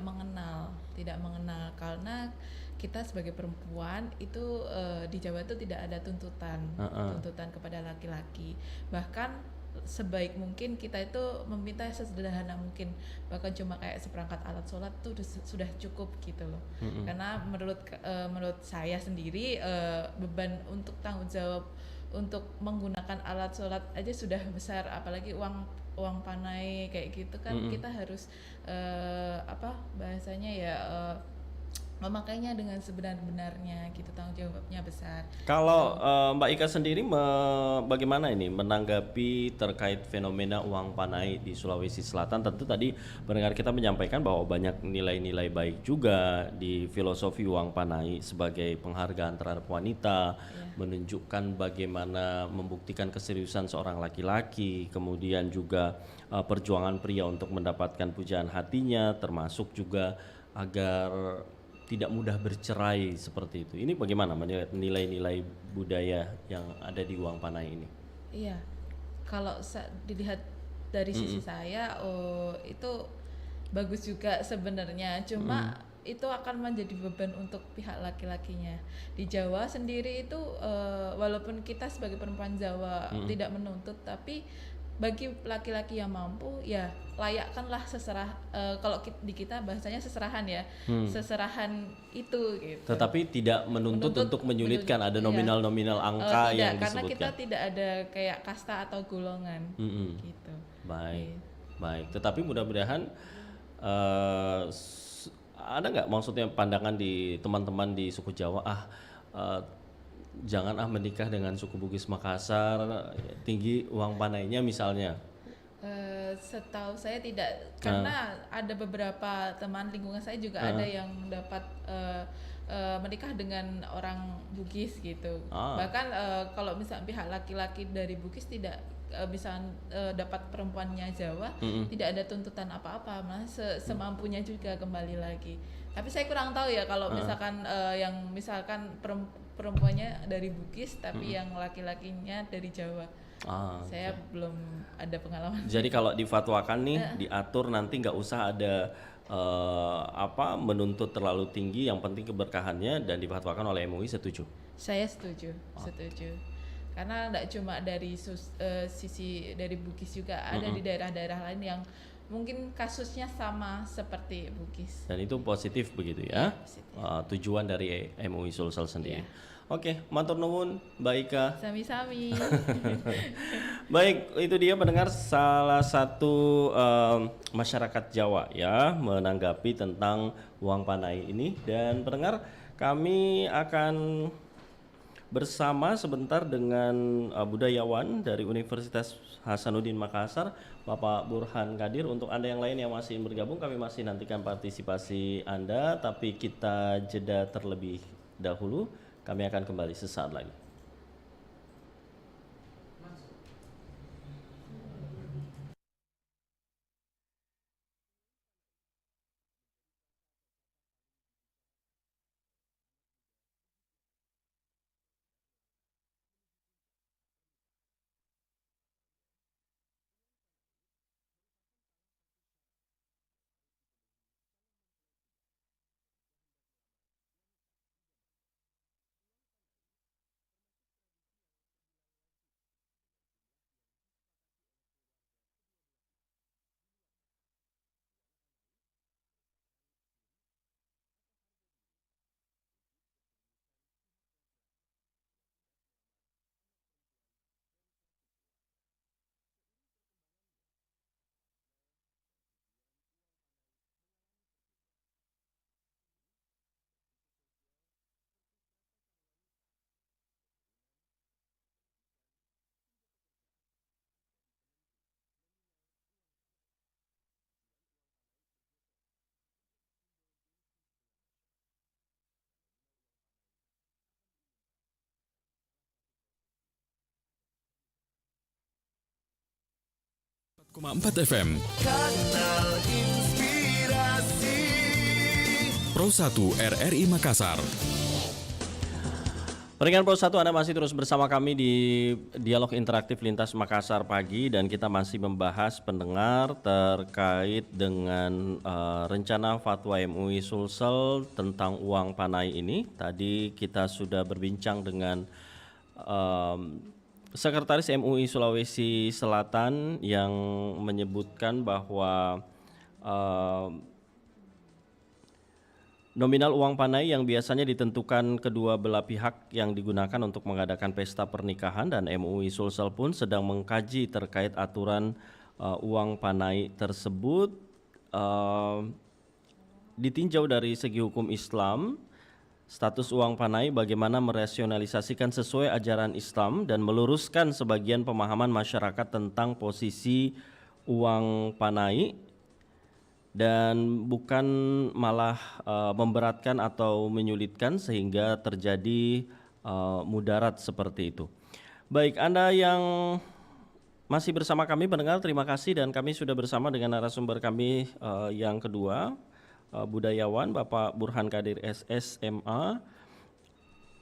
tidak mengenal karena kita sebagai perempuan itu di Jawa itu tidak ada tuntutan kepada laki-laki. Bahkan sebaik mungkin kita itu meminta sesederhana mungkin, bahkan cuma kayak seperangkat alat sholat tuh sudah cukup gitu loh. Karena menurut saya sendiri beban untuk tanggung jawab untuk menggunakan alat sholat aja sudah besar, apalagi uang panai kayak gitu kan. Kita harus bahasanya ya memakainya dengan sebenar-benarnya gitu, tanggung jawabnya besar. Kalau Mbak Ika sendiri bagaimana ini menanggapi terkait fenomena uang panai di Sulawesi Selatan? Tentu tadi pendengar kita menyampaikan bahwa banyak nilai-nilai baik juga di filosofi uang panai sebagai penghargaan terhadap wanita, menunjukkan bagaimana membuktikan keseriusan seorang laki-laki, kemudian juga perjuangan pria untuk mendapatkan pujaan hatinya, termasuk juga agar tidak mudah bercerai seperti itu. Ini bagaimana melihat nilai-nilai budaya yang ada di uang panai ini? Iya, kalau dilihat dari sisi saya, itu bagus juga sebenarnya, cuma itu akan menjadi beban untuk pihak laki-lakinya. Di Jawa sendiri itu walaupun kita sebagai perempuan Jawa tidak menuntut, tapi bagi laki-laki yang mampu ya layakkanlah kalau di kita bahasanya seserahan ya, seserahan itu gitu. Tetapi tidak menuntut untuk menyulitkan, ada nominal-nominal angka yang tidak, karena disebutkan. kita tidak ada kayak kasta atau golongan gitu. Baik, Gitu. baik. Tetapi mudah-mudahan ada nggak maksudnya pandangan di teman-teman di suku Jawa, jangan menikah dengan suku Bugis Makassar, tinggi uang panainya misalnya. Setahu saya tidak, karena ada beberapa teman lingkungan saya juga ada yang dapat menikah dengan orang Bugis gitu. Bahkan kalau misalnya pihak laki-laki dari Bugis tidak bisa dapat perempuannya Jawa, tidak ada tuntutan apa-apa, malah semampunya juga kembali lagi. Tapi saya kurang tahu ya kalau misalkan yang misalkan perempuannya dari Bugis tapi yang laki-lakinya dari Jawa. Saya belum ada pengalaman. Jadi kalau difatwakan nih, diatur nanti nggak usah ada menuntut terlalu tinggi, yang penting keberkahannya, dan difatwakan oleh MUI, setuju? Saya setuju. Karena tidak cuma dari sisi dari Bugis juga, ada di daerah-daerah lain yang mungkin kasusnya sama seperti Bugis. Dan itu positif begitu ya? Positif. Tujuan dari MUI Sulsel sendiri. Oke, matur nuwun Mbak Ika. Sami-sami. Baik, itu dia pendengar, salah satu masyarakat Jawa ya menanggapi tentang uang panai ini. Dan pendengar, kami akan bersama sebentar dengan budayawan dari Universitas Hasanuddin Makassar, Bapak Burhan Kadir. Untuk Anda yang lain yang masih ingin bergabung, kami masih nantikan partisipasi Anda, tapi kita jeda terlebih dahulu. Kami akan kembali sesaat lagi. Koma 4 FM Kanal Inspirasi Pro 1 RRI Makassar. Pendengar Pro 1, Anda masih terus bersama kami di Dialog Interaktif Lintas Makassar Pagi, dan kita masih membahas pendengar terkait dengan rencana fatwa MUI Sulsel tentang uang panai ini. Tadi kita sudah berbincang dengan Sekretaris MUI Sulawesi Selatan yang menyebutkan bahwa nominal uang panai yang biasanya ditentukan kedua belah pihak yang digunakan untuk mengadakan pesta pernikahan, dan MUI Sulsel pun sedang mengkaji terkait aturan uang panai tersebut ditinjau dari segi hukum Islam. Status uang panai bagaimana merasionalisasikan sesuai ajaran Islam dan meluruskan sebagian pemahaman masyarakat tentang posisi uang panai, dan bukan malah memberatkan atau menyulitkan sehingga terjadi mudarat seperti itu. Baik, Anda yang masih bersama kami pendengar, terima kasih, dan kami sudah bersama dengan narasumber kami yang kedua, budayawan Bapak Burhan Kadir SSMA,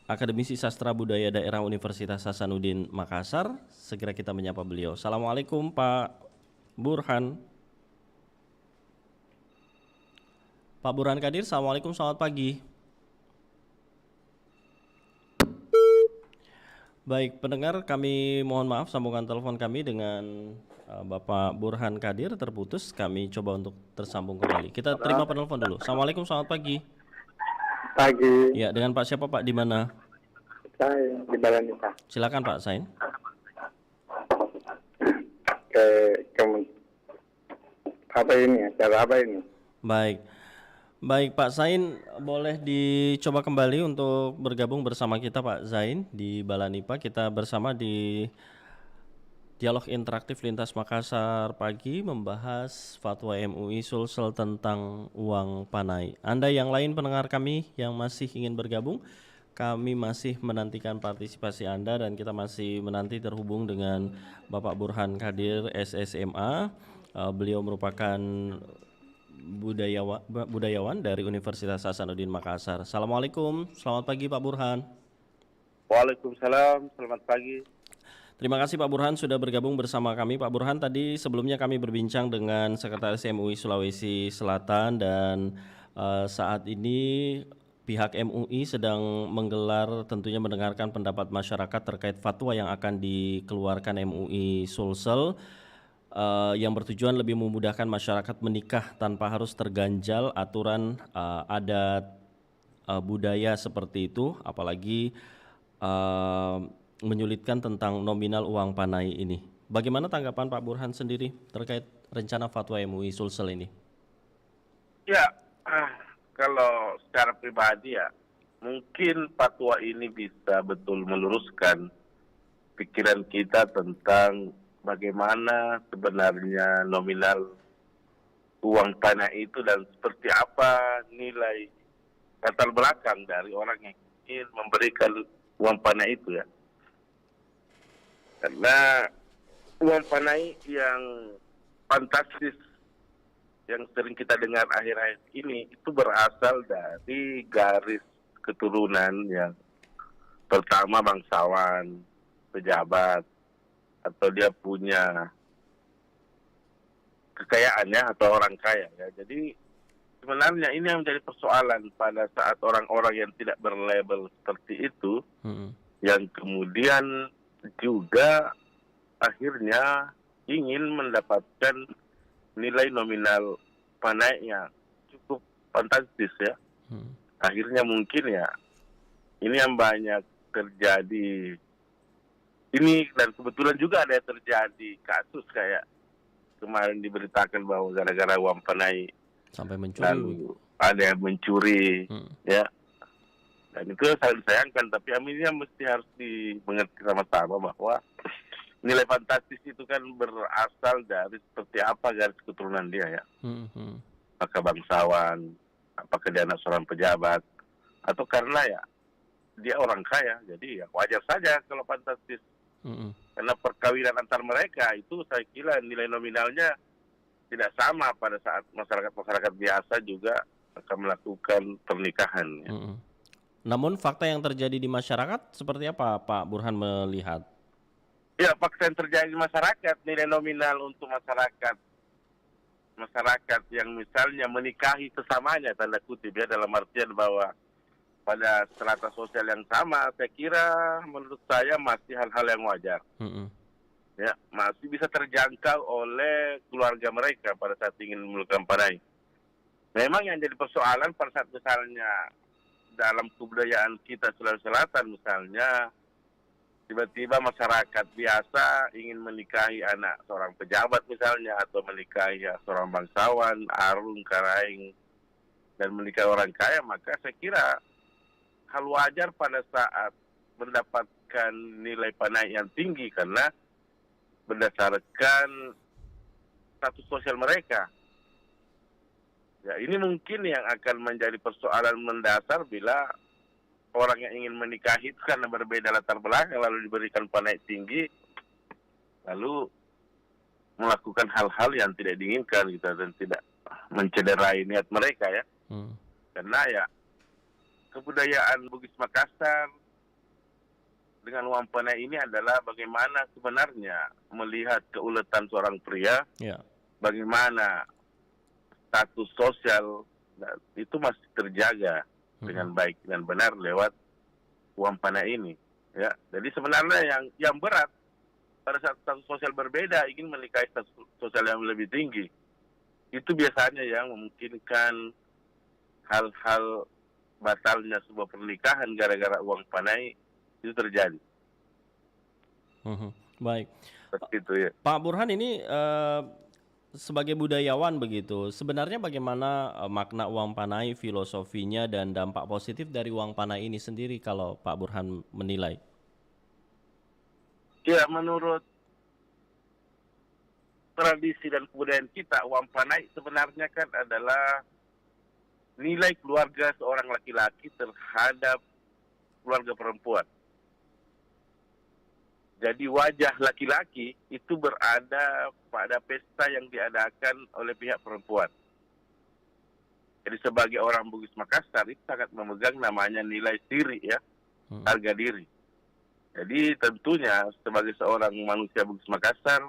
Akademisi Sastra Budaya Daerah Universitas Hasanuddin Makassar. Segera kita menyapa beliau. Assalamualaikum Pak Burhan. Pak Burhan Kadir, Assalamualaikum, selamat pagi. Baik, pendengar, kami mohon maaf sambungan telepon kami dengan Bapak Burhan Kadir terputus. Kami coba untuk tersambung kembali. Kita terima penelpon dulu. Assalamualaikum, selamat pagi. Pagi, Ya, dengan Pak siapa Pak? Di mana? saya di Balanita Silakan Pak Sain. ke apa ini acara apa ini? Baik. Baik Pak Sain, boleh dicoba kembali untuk bergabung bersama kita Pak Zain di Balanipa. Kita bersama di Dialog Interaktif Lintas Makassar pagi membahas fatwa MUI Sulsel tentang uang panai. Anda yang lain pendengar kami yang masih ingin bergabung, kami masih menantikan partisipasi Anda dan kita masih menanti terhubung dengan Bapak Burhan Kadir SSMA. Beliau merupakan budayawan dari Universitas Hasanuddin Makassar. Assalamualaikum, selamat pagi Pak Burhan. Waalaikumsalam, selamat pagi. Terima kasih Pak Burhan sudah bergabung bersama kami. Pak Burhan, tadi sebelumnya kami berbincang dengan Sekretaris MUI Sulawesi Selatan dan saat ini pihak MUI sedang menggelar tentunya mendengarkan pendapat masyarakat terkait fatwa yang akan dikeluarkan MUI Sulsel yang bertujuan lebih memudahkan masyarakat menikah tanpa harus terganjal aturan adat budaya seperti itu, apalagi menyulitkan tentang nominal uang panai ini. Bagaimana tanggapan Pak Burhan sendiri terkait rencana fatwa MUI Sulsel ini? Ya, kalau secara pribadi ya, mungkin fatwa ini bisa betul meluruskan pikiran kita tentang bagaimana sebenarnya nominal uang panai itu dan seperti apa nilai latar belakang dari orang yang ingin memberikan uang panai itu ya. Karena uang panai yang fantastis yang sering kita dengar akhir-akhir ini itu berasal dari garis keturunan yang pertama bangsawan, pejabat, atau dia punya kekayaannya atau orang kaya ya. Jadi sebenarnya ini yang menjadi persoalan pada saat orang-orang yang tidak berlabel seperti itu yang kemudian juga akhirnya ingin mendapatkan nilai nominal panai yang cukup fantastis ya. Akhirnya mungkin ya ini yang banyak terjadi ini, dan kebetulan juga ada yang terjadi kasus kayak kemarin diberitakan bahwa gara-gara uang panai sampai mencuri lalu ada yang mencuri ya. Dan itu sangat disayangkan, tapi aminnya mesti harus dimengerti sama-sama bahwa nilai fantastis itu kan berasal dari seperti apa garis keturunan dia ya. Apakah bangsawan, apakah dia anak seorang pejabat, atau karena ya dia orang kaya, jadi ya wajar saja kalau fantastis. Karena perkawinan antar mereka itu saya kira nilai nominalnya tidak sama pada saat masyarakat biasa juga akan melakukan pernikahan ya. Namun fakta yang terjadi di masyarakat seperti apa Pak Burhan melihat? Ya, fakta yang terjadi di masyarakat, nilai nominal untuk masyarakat yang misalnya menikahi sesamanya tanda kutip ya, dalam artian bahwa pada strata sosial yang sama, saya kira menurut saya masih hal-hal yang wajar. Ya, masih bisa terjangkau oleh keluarga mereka pada saat ingin melakukan panai. Memang yang jadi persoalan pada saat misalnya dalam kebudayaan kita Sulawesi Selatan misalnya, tiba-tiba masyarakat biasa ingin menikahi anak seorang pejabat misalnya, atau menikahi seorang bangsawan, arung, karaing, dan menikahi orang kaya, maka saya kira hal wajar pada saat mendapatkan nilai panai yang tinggi karena berdasarkan status sosial mereka. Ya, ini mungkin yang akan menjadi persoalan mendasar bila orang yang ingin menikahi itu karena berbeda latar belakang lalu diberikan panai tinggi, lalu melakukan hal-hal yang tidak diinginkan gitu, dan tidak mencederai niat mereka ya. Karena ya kebudayaan Bugis Makassar dengan uang panai ini adalah bagaimana sebenarnya melihat keuletan seorang pria, bagaimana status sosial dan itu masih terjaga dengan baik dan benar lewat uang panai ini. Ya, jadi sebenarnya yang berat pada saat status sosial berbeda ingin menikahi status sosial yang lebih tinggi, itu biasanya yang memungkinkan hal-hal batalnya sebuah pernikahan gara-gara uang panai itu terjadi. Baik, Seperti itu ya. Pak Burhan ini sebagai budayawan begitu, sebenarnya bagaimana makna uang panai, filosofinya dan dampak positif dari uang panai ini sendiri kalau Pak Burhan menilai? Ya, menurut tradisi dan kebudayaan kita, uang panai sebenarnya kan adalah nilai keluarga seorang laki-laki terhadap keluarga perempuan. Jadi wajah laki-laki itu berada pada pesta yang diadakan oleh pihak perempuan. Jadi sebagai orang Bugis Makassar itu sangat memegang namanya nilai diri ya, harga diri. Jadi tentunya sebagai seorang manusia Bugis Makassar,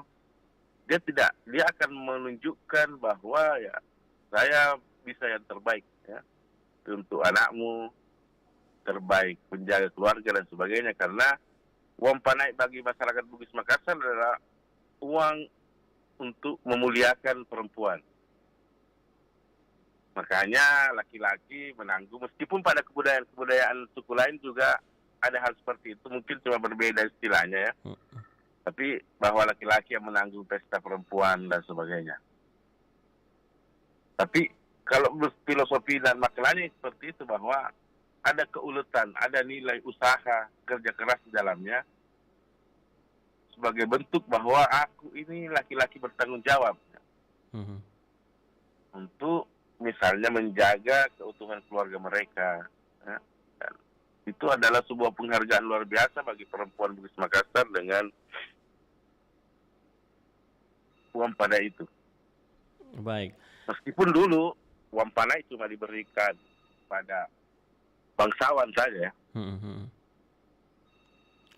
dia akan menunjukkan bahwa ya saya bisa yang terbaik ya untuk anakmu, terbaik penjaga keluarga dan sebagainya, karena uang panai bagi masyarakat Bugis Makassar adalah uang untuk memuliakan perempuan. Makanya laki-laki menanggung, meskipun pada kebudayaan suku lain juga ada hal seperti itu, mungkin cuma berbeda istilahnya ya. Tapi bahwa laki-laki yang menanggung pesta perempuan dan sebagainya. Tapi kalau filosofi dan maknanya seperti itu, bahwa ada keuletan, ada nilai usaha, kerja keras di dalamnya, sebagai bentuk bahwa aku ini laki-laki bertanggung jawab untuk misalnya menjaga keutuhan keluarga mereka. Ya. Dan itu adalah sebuah penghargaan luar biasa bagi perempuan Bugis Makassar dengan uang panai itu. Baik. Meskipun dulu uang panai cuma diberikan pada bangsawan saja ya.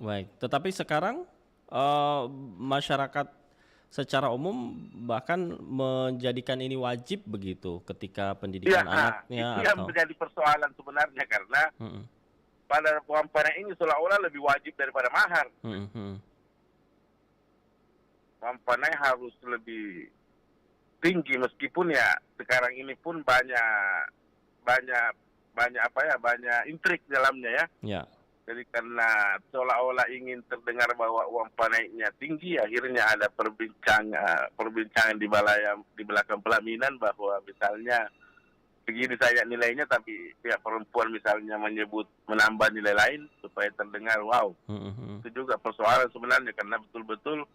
Baik, tetapi sekarang masyarakat secara umum bahkan menjadikan ini wajib begitu ketika pendidikan anaknya itu yang menjadi persoalan sebenarnya, karena pada uang panai ini seolah-olah lebih wajib daripada mahar. Uang panai harus lebih tinggi, meskipun ya sekarang ini pun banyak intrik dalamnya ya. Ya. Jadi karena seolah-olah ingin terdengar bahwa uang panainya tinggi, akhirnya ada perbincangan di belakang pelaminan bahwa misalnya begini saja nilainya, tapi pihak perempuan misalnya menyebut menambah nilai lain supaya terdengar wow. Itu juga persoalan sebenarnya, karena betul-betul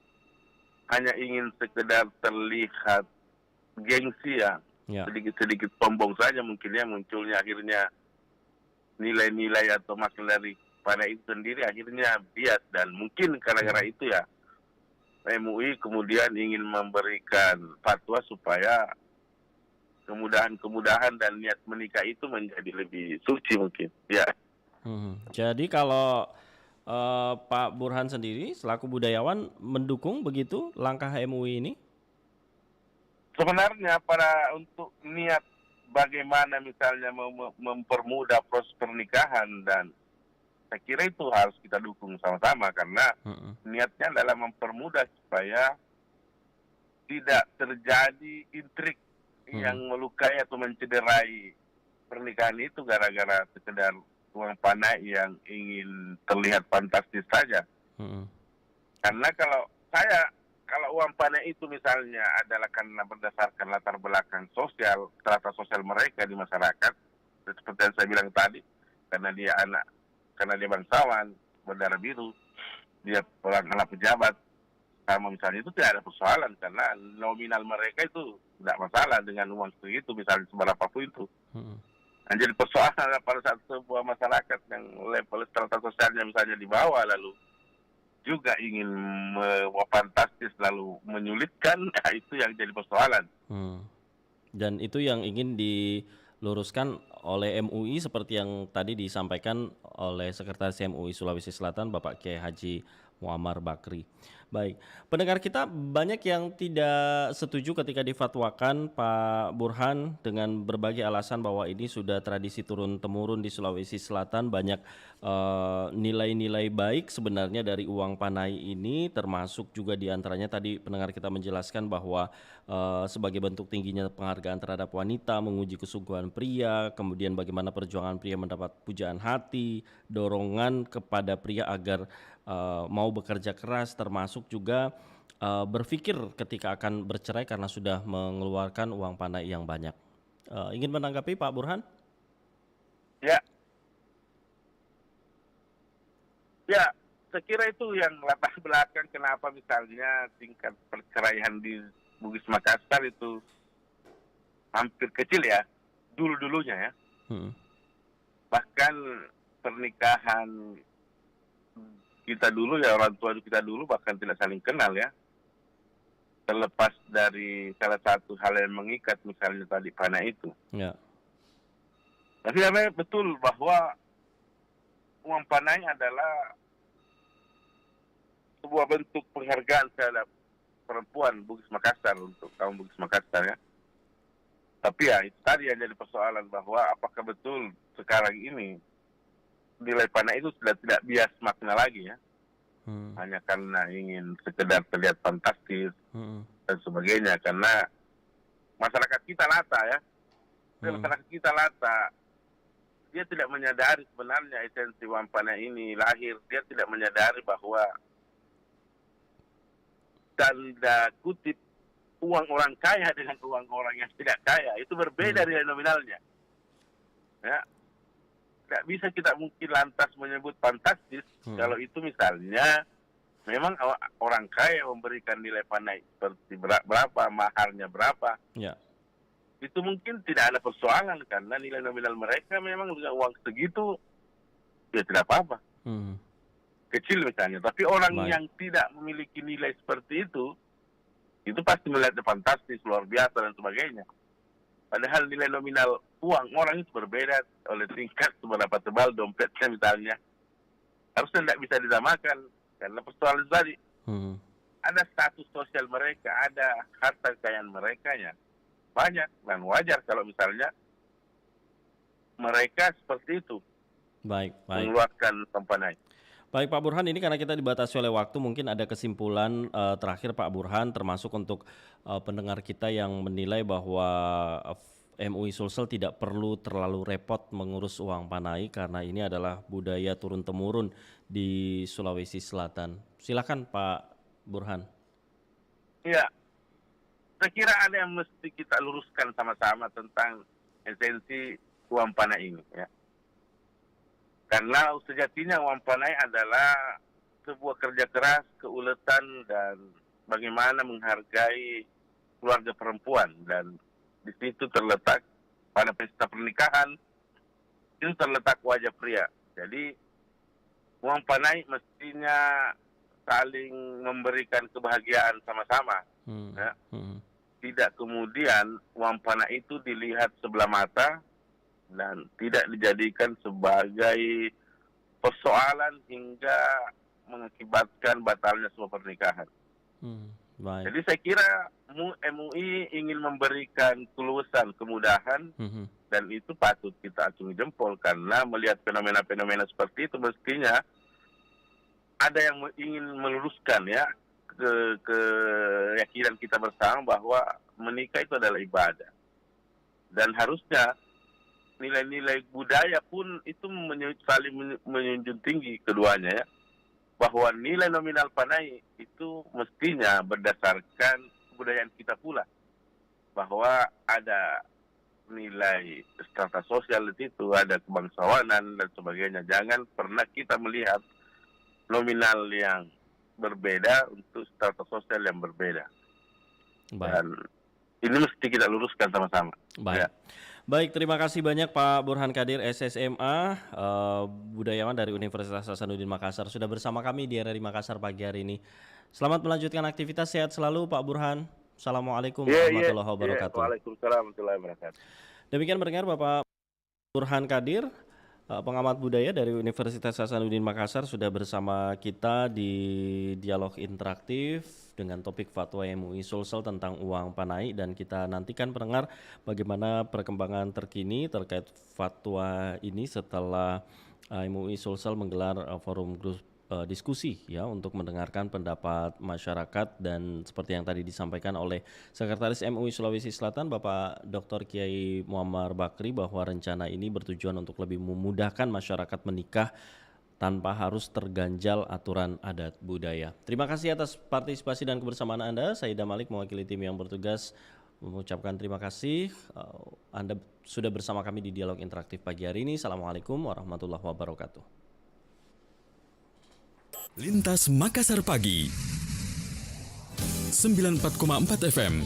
hanya ingin sekedar terlihat gengsi ya. Sedikit-sedikit sombong saja mungkinnya munculnya akhirnya nilai-nilai atau makna dari pada itu sendiri akhirnya bias, dan mungkin gara-gara itu ya MUI kemudian ingin memberikan fatwa supaya kemudahan-kemudahan dan niat menikah itu menjadi lebih suci mungkin ya. Jadi kalau Pak Burhan sendiri selaku budayawan mendukung begitu langkah MUI ini? Sebenarnya untuk niat bagaimana misalnya mempermudah proses pernikahan, dan saya kira itu harus kita dukung sama-sama, karena niatnya adalah mempermudah supaya tidak terjadi intrik yang melukai atau mencederai pernikahan itu gara-gara sekedar uang panai yang ingin terlihat fantastis saja. Karena kalau uang panai itu misalnya adalah karena berdasarkan latar belakang sosial, strata sosial mereka di masyarakat, seperti yang saya bilang tadi, karena dia bangsawan, berdarah biru, dia orang anak pejabat, sama misalnya, itu tidak ada persoalan, karena nominal mereka itu tidak masalah dengan uang segitu, misalnya seberapapun itu. Nah, jadi persoalan pada saat sebuah masyarakat yang level strata sosialnya misalnya di bawah, lalu juga ingin fantastis lalu menyulitkan, itu yang jadi persoalan. Dan itu yang ingin diluruskan oleh MUI seperti yang tadi disampaikan oleh Sekretaris MUI Sulawesi Selatan Bapak Kiai Haji Muammar Bakri. Baik, pendengar kita banyak yang tidak setuju ketika difatwakan Pak Burhan dengan berbagai alasan bahwa ini sudah tradisi turun-temurun di Sulawesi Selatan. Banyak nilai-nilai baik sebenarnya dari uang panai ini, termasuk juga diantaranya tadi pendengar kita menjelaskan bahwa sebagai bentuk tingginya penghargaan terhadap wanita, menguji kesungguhan pria, kemudian bagaimana perjuangan pria mendapat pujaan hati, dorongan kepada pria agar mau bekerja keras, termasuk juga berpikir ketika akan bercerai karena sudah mengeluarkan uang panai yang banyak. Ingin menanggapi Pak Burhan? Ya, saya kira itu yang latar belakang kenapa misalnya tingkat perceraian di Bugis Makassar itu hampir kecil ya, dulu-dulunya ya. Bahkan pernikahan kita dulu ya, orang tua kita dulu bahkan tidak saling kenal ya. Terlepas dari salah satu hal yang mengikat misalnya tadi panai itu. Ya. Tapi memang betul bahwa uang panai adalah sebuah bentuk penghargaan terhadap perempuan Bugis Makassar untuk kaum Bugis Makassar ya. Tapi ya itu tadi yang jadi persoalan bahwa apakah betul sekarang ini nilai panai itu sudah tidak bias makna lagi ya. Hanya karena ingin sekedar terlihat fantastis dan sebagainya. Karena masyarakat kita lata ya. Masyarakat kita lata. Dia tidak menyadari sebenarnya esensi uang panai ini lahir. Dia tidak menyadari bahwa tanda kutip uang orang kaya dengan uang orang yang tidak kaya itu berbeda nilai nominalnya. Ya. Tidak bisa kita mungkin lantas menyebut fantastis kalau itu misalnya memang orang kaya memberikan nilai panai seperti berapa, maharnya berapa. Ya. Itu mungkin tidak ada persoalan karena nilai nominal mereka memang dengan uang segitu ya tidak apa-apa. Kecil misalnya. Tapi orang yang tidak memiliki nilai seperti itu pasti melihatnya fantastis, luar biasa dan sebagainya. Padahal nilai nominal uang orang itu berbeda oleh tingkat seberapa tebal dompetnya misalnya. Harusnya tidak bisa disamakan karena persoalan tadi. Ada status sosial mereka, ada harta kekayaan mereka ya. Banyak dan wajar kalau misalnya mereka seperti itu. Baik. Mengeluarkan uang panai. Baik Pak Burhan, ini karena kita dibatasi oleh waktu, mungkin ada kesimpulan terakhir Pak Burhan, termasuk untuk pendengar kita yang menilai bahwa MUI Sulsel tidak perlu terlalu repot mengurus uang panai karena ini adalah budaya turun-temurun di Sulawesi Selatan. Silakan Pak Burhan. Iya, saya kira ada yang mesti kita luruskan sama-sama tentang esensi uang panai ini ya. Karena sejatinya uang panai adalah sebuah kerja keras, keuletan, dan bagaimana menghargai keluarga perempuan. Dan di situ terletak, pada pesta pernikahan, itu terletak wajah pria. Jadi, uang panai mestinya saling memberikan kebahagiaan sama-sama. Ya. Tidak kemudian uang panai itu dilihat sebelah mata, dan tidak dijadikan sebagai persoalan hingga mengakibatkan batalnya sebuah pernikahan. Jadi saya kira MUI ingin memberikan keluasan, kemudahan, dan itu patut kita acungi jempol karena melihat fenomena-fenomena seperti itu mestinya ada yang ingin meluruskan ya keyakinan kita bersama bahwa menikah itu adalah ibadah dan harusnya nilai-nilai budaya pun itu saling menjunjung tinggi keduanya ya. Bahwa nilai nominal panai itu mestinya berdasarkan kebudayaan kita pula. Bahwa ada nilai strata sosial di situ, ada kebangsawanan dan sebagainya. Jangan pernah kita melihat nominal yang berbeda untuk strata sosial yang berbeda. Dan ini mesti kita luruskan sama-sama. Baik. Ya. Baik, terima kasih banyak Pak Burhan Kadir SSMA, budayawan dari Universitas Hasanuddin Makassar sudah bersama kami di RRI Makassar pagi hari ini. Selamat melanjutkan aktivitas, sehat selalu Pak Burhan. Assalamualaikum warahmatullahi wabarakatuh. Waalaikumsalam warahmatullahi wabarakatuh. Demikian pendengar Bapak Burhan Kadir, pengamat budaya dari Universitas Hasanuddin Makassar, sudah bersama kita di dialog interaktif dengan topik fatwa MUI Sulsel tentang uang panai, dan kita nantikan pendengar bagaimana perkembangan terkini terkait fatwa ini setelah MUI Sulsel menggelar forum grup diskusi ya untuk mendengarkan pendapat masyarakat, dan seperti yang tadi disampaikan oleh Sekretaris MUI Sulawesi Selatan Bapak Dr. Kiai Muammar Bakri bahwa rencana ini bertujuan untuk lebih memudahkan masyarakat menikah tanpa harus terganjal aturan adat budaya. Terima kasih atas partisipasi dan kebersamaan Anda. Saya Ida Malik mewakili tim yang bertugas mengucapkan terima kasih. Anda sudah bersama kami di dialog interaktif pagi hari ini. Assalamualaikum warahmatullahi wabarakatuh. Lintas Makassar Pagi 94,4 FM